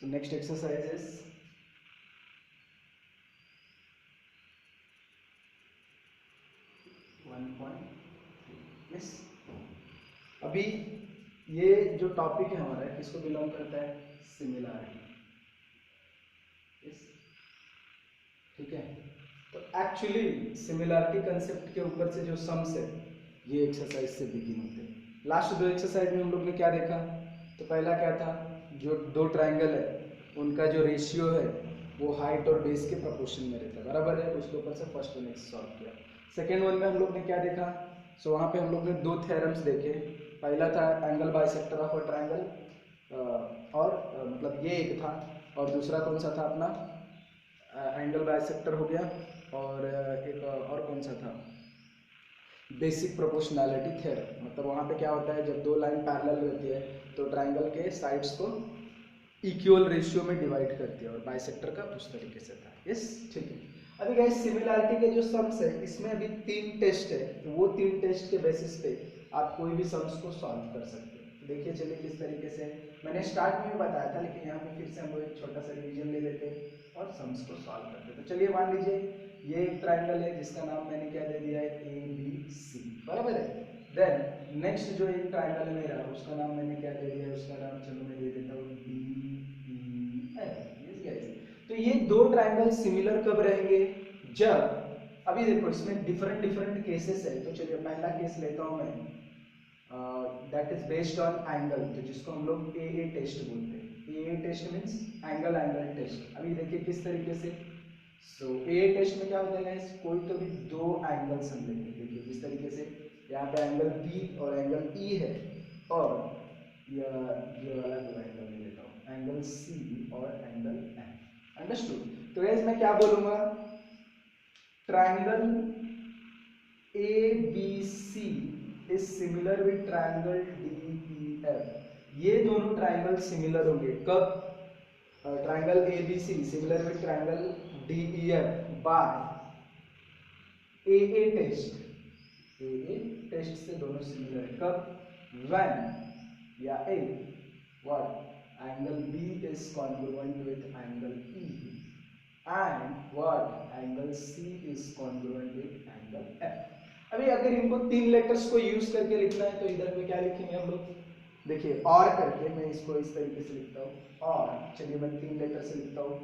So next exercise is 1.3. yes. अभी ये जो टॉपिक है हमारा किसको बिलोंग करता है? सिमिलरिटी. yes. ठीक है. तो एक्चुअली सिमिलरिटी कंसेप्ट के ऊपर से जो सम्स है ये एक्सरसाइज से बिगिन होते हैं. लास्ट दो एक्सरसाइज में हम लोग ने क्या देखा? तो पहला क्या था? जो दो ट्रायंगल है उनका जो रेशियो है वो हाइट और बेस के प्रोपोर्शन में रहता है, बराबर है. उसके ऊपर से फर्स्ट वन सॉल्व किया. सेकेंड वन में हम लोग ने क्या देखा? सो वहाँ पे हम लोग ने दो थ्योरम्स देखे. पहला था angle bisector of a triangle, और मतलब ये एक था, और दूसरा कौन सा था अपना? एंगल बाइसेक्टर हो गया, और एक और कौन सा था? Basic proportionality theorem. मतलब वहाँ पे क्या होता है, जब दो लाइन पैरेलल रहती है तो ट्रायंगल के साइड्स को इक्वल रेशियो में डिवाइड करती है, और बाइसेक्टर का उस तरीके से था. यस, ठीक है. अभी गाइस सिमिलरिटी के जो सम्स है इसमें अभी 3 टेस्ट है, तो वो 3 टेस्ट के बेसिस पे आप कोई भी सम्स को सॉल्व कर सकते हो. देखिए चलिए किस तरीके से. मैंने स्टार्ट में भी बताया था, लेकिन यहाँ पे फिर से हम लोग एक छोटा सा रिवीजन ले लेते हैं और सम्स को सॉल्व करते हैं. तो चलिए मान लीजिए ये एक ट्रायंगल है जिसका नाम मैंने क्या दे दिया है? ABC, बराबर है. देन नेक्स्ट जो एक ट्रायंगल है मेरा उसका नाम मैंने क्या दे दिया है? उसका नाम चलो मैं दे देता हूँ DEF. Yes guys. तो ये दो ट्रायंगल सिमिलर कब रहेंगे? जब, अभी देखो इसमें डिफरेंट डिफरेंट केसेस है. तो चलिए पहला केस लेता हूँ मैं, that is based on angle, तो जिसको हम लोग AA टेस्ट बोलते हैं. AA test means angle angle test. अभी देखिए किस तरीके से. सो AA टेस्ट में क्या होता है गाइस? कोई तो भी दो एंगल्स हम लेंगे. देखिए जिस तरीके से यहाँ पे एंगल B और एंगल E है, और ये वाला दो एंगल ले लेता हूँ, एंगल C और एंगल F. अंडरस्टूड. तो गाइस मैं क्या बोलूंगा? Triangle ABC is similar with triangle DEF. ये दोनों ट्रायंगल सिमिलर होंगे कब? Triangle ABC similar with triangle DEF by AA test. AA test से दोनों सिमिलर है कब? when या if what angle B is congruent with angle E and what angle C is congruent with angle F. अभी अगर इनको 3 letters को use करके लिखना है तो इधर पे क्या लिखेंगे हम लोग? देखिए और करके मैं इसको इस तरीके से लिखता हूँ. और चलिए मैं 3 लेटर से लिखता हूँ.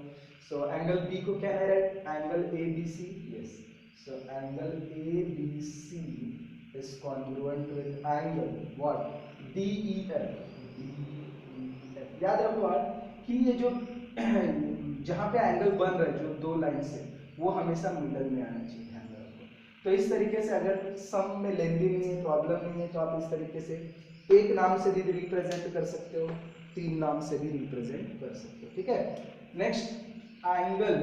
सो एंगल B को क्या है? Angle ABC. Yes. So angle ABC is congruent with angle what? DEF. याद रखो यार कि ये जो जहाँ पे एंगल बन रहा है जो दो लाइन से, वो हमेशा मिडल में आना चाहिए. ध्यान रखो. तो इस तरीके से अगर सम में लेंदी नहीं है, प्रॉब्लम नहीं है, तो आप इस तरीके से एक नाम से भी रिप्रेजेंट कर सकते हो, 3 नाम से भी रिप्रेजेंट कर सकते हो. ठीक है. Next angle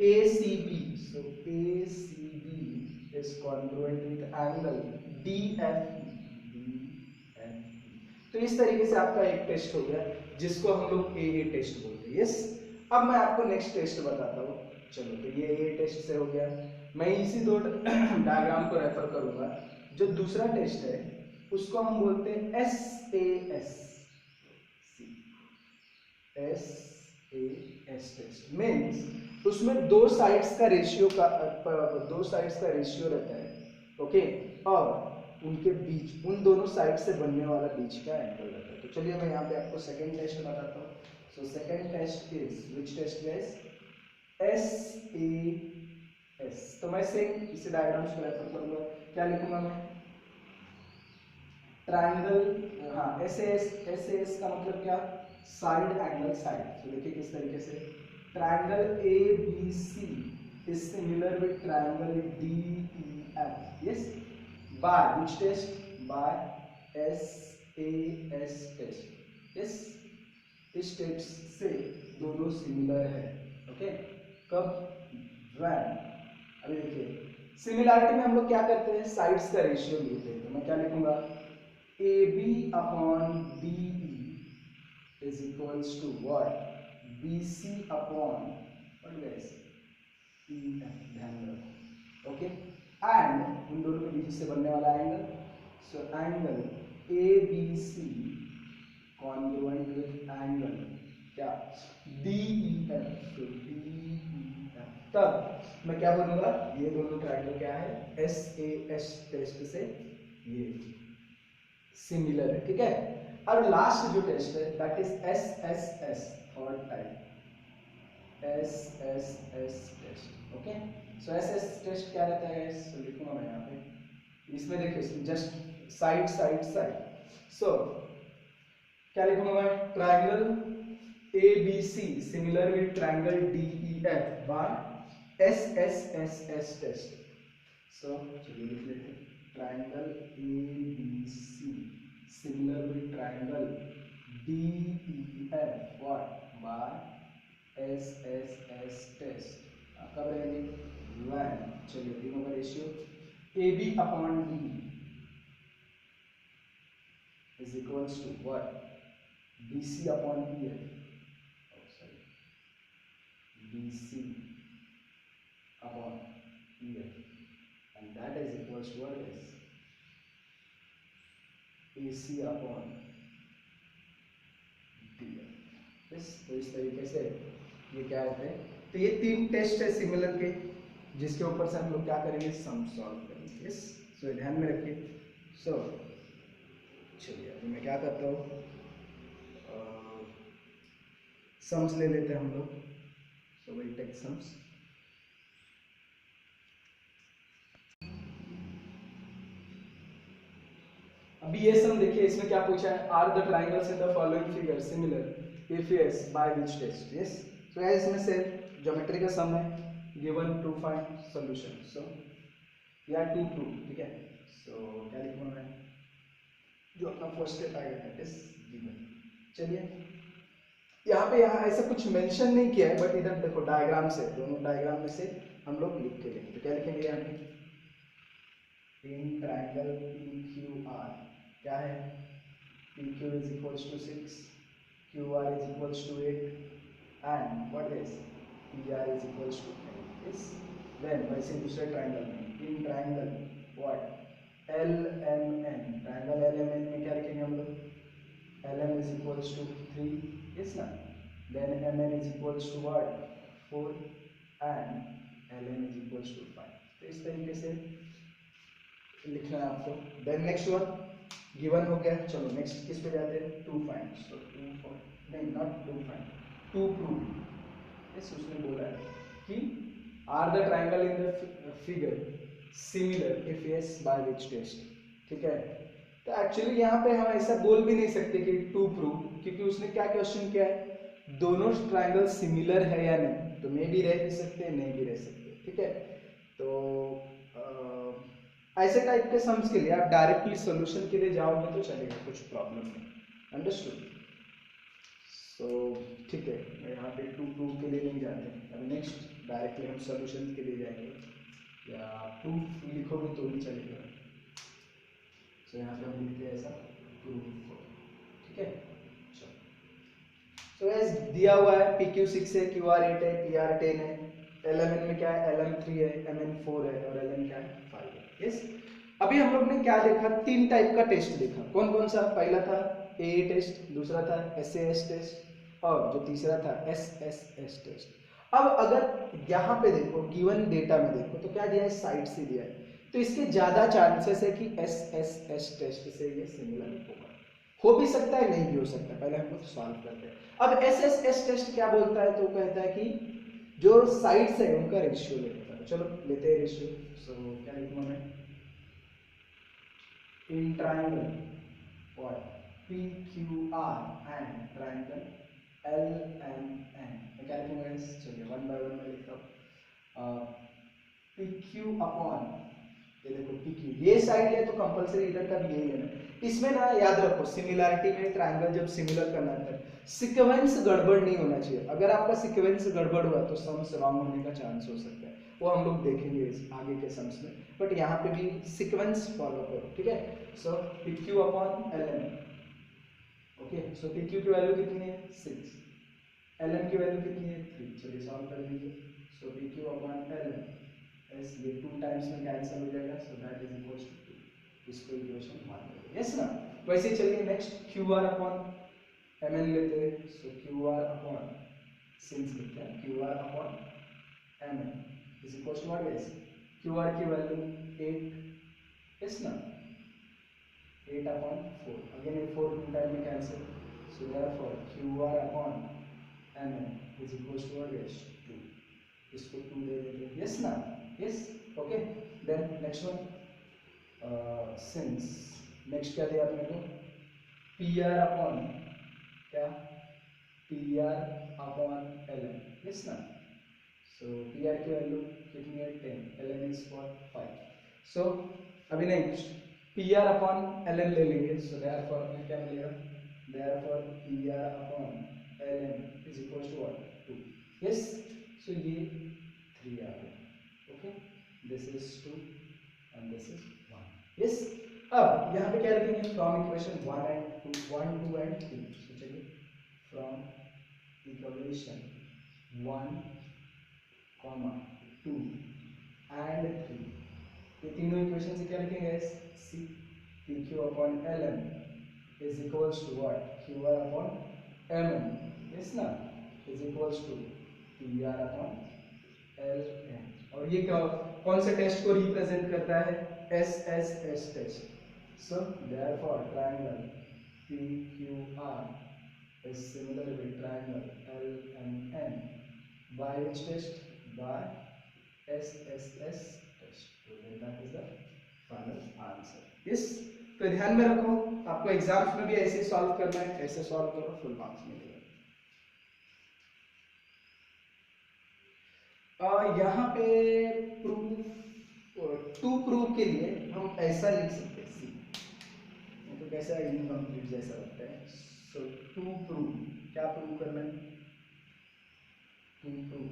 ACB. So ACB is congruent with angle DFE. तो इस तरीके से आपका एक टेस्ट हो गया जिसको हम लोग AA टेस्ट बोलते हैं. यस. अब मैं आपको नेक्स्ट टेस्ट बताता हूँ. चलो तो ये AA टेस्ट से हो गया. मैं इसी दो डायग्राम को रेफर करूंगा. जो दूसरा टेस्ट है उसको हम बोलते हैं SAS. SAS टेस्ट मीन्स उसमें दो साइड्स का रेशियो रहता है. ओके. और उनके बीच, उन दोनों साइड से बनने वाला बीच का एंगल रहता है. तो चलिए मैं यहाँ पे आपको सेकंड टेस्ट बताता हूँ. So second test is which test guys? SAS. तो मैं सेम इसी डायग्राम्स को रेफर करूंगा. क्या लिखूंगा मैं? ट्रायंगल. हाँ, SAS का मतलब क्या? Side angle side. तो देखिए किस तरीके से triangle ABC is similar with triangle DEF. yes. by which test? by SAS test. yes. इस टेस्ट से दोनों सिमिलर है. ओके. कब? when. अभी देखिए सिमिलरिटी में हम लोग क्या करते हैं? साइड्स का रेशियो लेते हैं. तो मैं क्या लिखूंगा? AB upon DE is equals to what? BC upon what guys? EF. ध्यान रखो. ओके. एंड उन दोनों के बीच से बनने वाला angle. So angle ABC congruent with angle क्या DEF, DEF, तब मैं क्या बोलूंगा, ये दोनों ट्रायंगल क्या है, SAS टेस्ट से ये सिमिलर है, ठीक है। और लास्ट जो टेस्ट है that is SSS, third type, SSS test, okay. So SS test क्या रहता है, सो लिखूंगा मैं यहाँ पे, इसमें देखिए just side side side, so क्या लिखूंगा मैं, triangle ABC similar with triangle DEF by SSS test. So चलिए लिख लेते हैं, triangle ABC similar with triangle DEF what by SSS test. कब रहेंगे, वन। चलिए तीनों का ratio AB upon D is equals to what, BC upon EF, oh sorry, BC upon EF, and that is equals to what is AC upon DF. तो इस तरीके से ये क्या होते हैं, तो ये तीन टेस्ट है सिमिलर के, जिसके ऊपर से हम लोग क्या करेंगे, सम सॉल्व करेंगे। यस, सो ध्यान में रखिए। सो चलिए अभी मैं क्या करता हूँ, सम्स ले लेते हैं हम लोग। So will take sums. अभी ये सम देखिए, इसमें क्या पूछा है, are the triangles in the following figure similar, if yes by which test. Yes, so है इसमें से ज्योमेट्री का सम है, given to find solution. So या टू प्रूव, ठीक है। सो क्या लिखूंगा मैं, जो अपना फर्स्ट स्टेप आएगा दैट इज गिवन। चलिए यहाँ ऐसा कुछ मेंशन नहीं किया है, बट इधर देखो डायग्राम से, दोनों डायग्राम में से हम लोग लिख के लेंगे। तो क्या लिखेंगे यहाँ पे, इन ट्रायंगल PQR क्या है, PQ is equals to 6, QR is equals to 8, and what is PR is equals to 10. Yes, then वैसे दूसरे ट्रायंगल में, in triangle what LMN, triangle LMN में क्या लिखेंगे हम लोग, LM is equals to 3, yes ना, then MN is equals to what 4, and LN is equals to 5। तो इस तरीके से लिखना है आपको। देन नेक्स्ट वन गिवन हो गया, चलो नेक्स्ट किस पे जाते हैं, to find. So to find नहीं, not to find, to prove. इस उसने बोला है कि are the triangle in the figure similar if yes by which test, ठीक है। तो एक्चुअली यहाँ पे हम ऐसा बोल भी नहीं सकते कि टू प्रूव, क्योंकि उसने क्या क्वेश्चन किया है, दोनों ट्रायंगल सिमिलर है या नहीं, तो मे भी रह भी सकते हैं, नहीं भी रह सकते, ठीक है। तो ऐसे टाइप के सम्स के लिए आप डायरेक्टली सॉल्यूशन के लिए जाओगे तो चलेगा, कुछ प्रॉब्लम नहीं, अंडरस्टूड। सो ठीक है, मैं यहाँ पे टू प्रूव के लिए नहीं जाते, अभी नेक्स्ट डायरेक्टली हम सॉल्यूशन के लिए जाएंगे, या प्रूफ लिखोगे तो भी चलेगा। सो यहाँ पे हम लिखते हैं ऐसा प्रूफ, ठीक है। सो एज दिया हुआ है PQ6 है, QR 8 है, PR 10 है, LMN में क्या है, LM 3 है, MN 4 है, और LN क्या है 5 है। यस, अभी हम लोग ने क्या देखा, तीन टाइप का टेस्ट देखा, कौन कौन सा, पहला था AA टेस्ट, दूसरा था SAS टेस्ट, और जो तीसरा था SSS टेस्ट। अब अगर यहाँ पे देखो गिवन डेटा में देखो तो क्या दिया है, साइड से दिया है, तो इसके ज्यादा चांसेस है कि SSS टेस्ट से ये सिमिलर होगा, हो भी सकता है नहीं भी हो सकता है, पहले हम लोग सॉल्व करते हैं। अब SSS टेस्ट क्या बोलता है, तो कहता है कि जो साइड्स है उनका रेशियो लेता है। चलो लेते हैं रेशियो। सो क्या लिखूंगा मैं, इन ट्रायंगल और PQR एंड ट्रायंगल LMN मैं क्या लिखूंगा, चलिए वन बाय वन मैं लिखता हूँ। PQ अपॉन, ये देखो PQ ये साइड है तो कंपलसरी इधर का भी यही लेना। इसमें ना याद रखो, सिमिलैरिटी में ट्रायंगल जब सिमिलर करना है सीक्वेंस गड़बड़ नहीं होना चाहिए, अगर आपका सीक्वेंस गड़बड़ हुआ तो सम्स रॉन्ग होने का चांस हो सकता है, वो हम लोग देखेंगे आगे के सम्स में, बट यहाँ पे भी सीक्वेंस फॉलो करो, ठीक है। सो PQ अपॉन LM, ओके। सो PQ की वैल्यू कितनी है 6, LM की वैल्यू कितनी है 3, चलिए सॉल्व कर लीजिए। So PQ upon LM, as ये 2 टाइम्स में कैंसिल हो जाएगा, so that is equals to 2, इसको इक्वेशन मान लो, यस ना। वैसे चलिए next QR upon M N लेते हैं, so Q R upon since लिखते हैं Q R upon M N is equal to what guys, Q R की वैल्यू 8 इज ना 8 अपॉन 4, अगेन ये 4 टू टाइम में cancel, so therefore Q R upon M N is equal to what guys 2, इसको 2 दे देते हैं, yes ना, yes okay. Then next one, since next क्या दिया अपने को, पी आर अपॉन क्या, P R upon L N, yes ना, सो पी आर की वैल्यू कितनी है 10, L N is for 5, so अभी next P R upon L N ले लेंगे, सो देयरफॉर हमें क्या मिलेगा, therefore P R upon L N is equal to what 2, yes, so ये 3 आ गया, okay, this is 2 and this is 1, yes। अब यहाँ पे क्या लिखेंगे, from equation 1 and 2 1 2 and 3, so चलिए फ्रॉम इक्वेशन 1 comma 2 and 3, ये तीनों इक्वेशन से क्या लिखेंगे, see P Q upon L N is equals to what, Q R upon M N, yes ना, is equals to P R upon L N, और ये क्या, कौन से टेस्ट को रिप्रेजेंट करता है, S S S test, so therefore triangle P Q R is similar with triangle L M N by which test, by S S S test, तो that is the final answer, yes. तो ध्यान में रखो, आपको exams में भी ऐसे solve करना है, ऐसे सॉल्व करो, फुल मार्क्स मिलेगा। यहाँ पे प्रूफ, टू प्रूफ के लिए हम ऐसा लिख सकते हैं, सी तो कैसा इनकम्प्लीट जैसा लगता है, सो टू प्रूफ, क्या प्रूव करना है, टू प्रूफ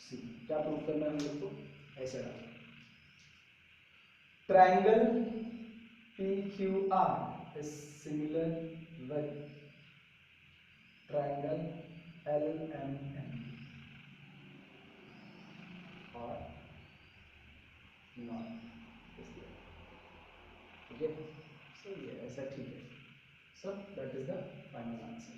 सी, क्या प्रूव करना है हम लोग को, ऐसा रहा, triangle P Q R is similar with triangle L M N और नॉट, ओके, सो ये ऐसा ठीक है, so that is the final answer.